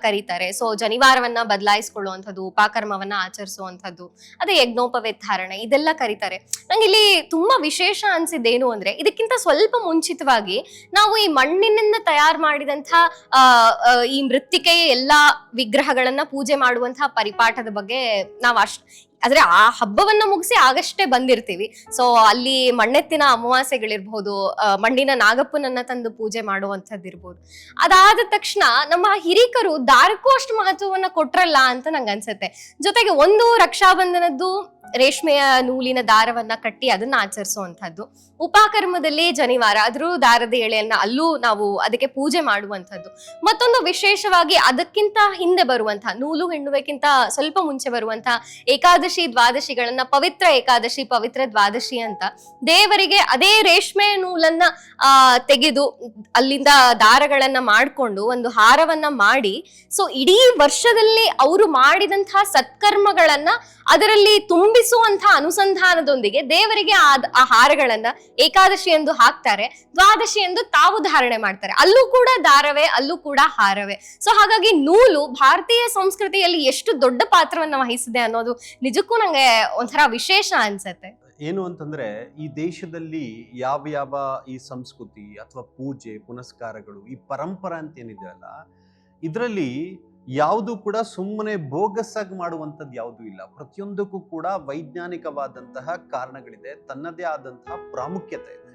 ಕರೀತಾರೆ. ಸೊ ಜನಿವಾರವನ್ನ ಬದಲಾಯಿಸ್ಕೊಳ್ಳುವಂಥದ್ದು, ಉಪಕರ್ಮವನ್ನ ಆಚರಿಸುವಂಥದ್ದು, ಅದೇ ಯಜ್ಞೋಪವೇತ ಧಾರಣೆ ಇದೆಲ್ಲ ಕರೀತಾರೆ. ನಂಗೆ ಇಲ್ಲಿ ತುಂಬಾ ವಿಶೇಷ ಅನ್ಸಿದ್ದೇನು ಅಂದ್ರೆ, ಇದಕ್ಕಿಂತ ಸ್ವಲ್ಪ ಮುಂಚಿತವಾಗಿ ನಾವು ಈ ಮಣ್ಣಿನಿಂದ ತಯಾರು ಮಾಡಿದಂತಹ ಈ ಮೃತ್ತಿಕೆಯ ಎಲ್ಲಾ ವಿಗ್ರಹಗಳನ್ನ ಪೂಜೆ ಮಾಡುವಂತಹ ಪರಿಪಾಠದ ಬಗ್ಗೆ ನಾವು ಆದ್ರೆ ಆ ಹಬ್ಬವನ್ನ ಮುಗಿಸಿ ಆಗಷ್ಟೇ ಬಂದಿರ್ತೀವಿ. ಸೊ ಅಲ್ಲಿ ಮಣ್ಣೆತ್ತಿನ ಅಮಾವಾಸ್ಯೆಗಳಿರ್ಬಹುದು, ಮಣ್ಣಿನ ನಾಗಪ್ಪನನ್ನ ತಂದು ಪೂಜೆ ಮಾಡುವಂಥದ್ದಿರ್ಬೋದು. ಅದಾದ ತಕ್ಷಣ ನಮ್ಮ ಹಿರೀಕರು ದಾರಕ್ಕೂ ಅಷ್ಟು ಮಹತ್ವವನ್ನ ಕೊಟ್ರಲ್ಲ ಅಂತ ನಂಗೆ ಅನ್ಸುತ್ತೆ. ಜೊತೆಗೆ ಒಂದು ರಕ್ಷಾಬಂಧನದ್ದು ರೇಷ್ಮೆಯ ನೂಲಿನ ದಾರವನ್ನ ಕಟ್ಟಿ ಅದನ್ನ ಆಚರಿಸುವಂತಹದ್ದು, ಉಪಕರ್ಮದಲ್ಲಿ ಜನಿವಾರ ಅದ್ರ ದಾರದ ಎಳೆಯನ್ನ ಅಲ್ಲೂ ನಾವು ಅದಕ್ಕೆ ಪೂಜೆ ಮಾಡುವಂಥದ್ದು. ಮತ್ತೊಂದು ವಿಶೇಷವಾಗಿ ಅದಕ್ಕಿಂತ ಹಿಂದೆ ಬರುವಂತಹ ನೂಲು ಹೆಣ್ಣುವೆಕ್ಕಿಂತ ಸ್ವಲ್ಪ ಮುಂಚೆ ಬರುವಂತಹ ಏಕಾದಶಿ ದ್ವಾದಶಿಗಳನ್ನ ಪವಿತ್ರ ಏಕಾದಶಿ, ಪವಿತ್ರ ದ್ವಾದಶಿ ಅಂತ ದೇವರಿಗೆ ಅದೇ ರೇಷ್ಮೆ ನೂಲನ್ನ ತೆಗೆದು ಅಲ್ಲಿಂದ ದಾರಗಳನ್ನ ಮಾಡ್ಕೊಂಡು ಒಂದು ಹಾರವನ್ನ ಮಾಡಿ, ಸೊ ಇಡೀ ವರ್ಷದಲ್ಲಿ ಅವರು ಮಾಡಿದಂತಹ ಸತ್ಕರ್ಮಗಳನ್ನ ಅದರಲ್ಲಿ ತುಂಬಿಸುವಂತಹ ಅನುಸಂಧಾನದೊಂದಿಗೆ ದೇವರಿಗೆ ಆ ಹಾರಗಳನ್ನ ಏಕಾದಶಿ ಎಂದು ಹಾಕ್ತಾರೆ, ದ್ವಾದಶಿ ಎಂದು ತಾವು ಧಾರಣೆ ಮಾಡ್ತಾರೆ. ಅಲ್ಲೂ ಕೂಡ ದಾರವೇ, ಅಲ್ಲೂ ಕೂಡ ಹಾರವೇ. ಸೊ ಹಾಗಾಗಿ ನೂಲು ಭಾರತೀಯ ಸಂಸ್ಕೃತಿಯಲ್ಲಿ ಎಷ್ಟು ದೊಡ್ಡ ಪಾತ್ರವನ್ನ ವಹಿಸಿದೆ ಅನ್ನೋದು ನಿಜಕ್ಕೂ ನಂಗೆ ಒಂಥರ ವಿಶೇಷ ಅನ್ಸತ್ತೆ. ಏನು ಅಂತಂದ್ರೆ, ಈ ದೇಶದಲ್ಲಿ ಯಾವ ಈ ಸಂಸ್ಕೃತಿ ಅಥವಾ ಪೂಜೆ ಪುನಸ್ಕಾರಗಳು, ಈ ಪರಂಪರೆ ಅಂತ ಏನಿದೆ ಅಲ್ಲ, ಇದರಲ್ಲಿ ಯಾವುದು ಕೂಡ ಸುಮ್ಮನೆ ಬೋಗಸ್ಸಾಗಿ ಮಾಡುವಂಥದ್ದು ಯಾವುದೂ ಇಲ್ಲ. ಪ್ರತಿಯೊಂದಕ್ಕೂ ಕೂಡ ವೈಜ್ಞಾನಿಕವಾದಂತಹ ಕಾರಣಗಳಿದೆ, ತನ್ನದೇ ಆದಂತಹ ಪ್ರಾಮುಖ್ಯತೆ ಇದೆ.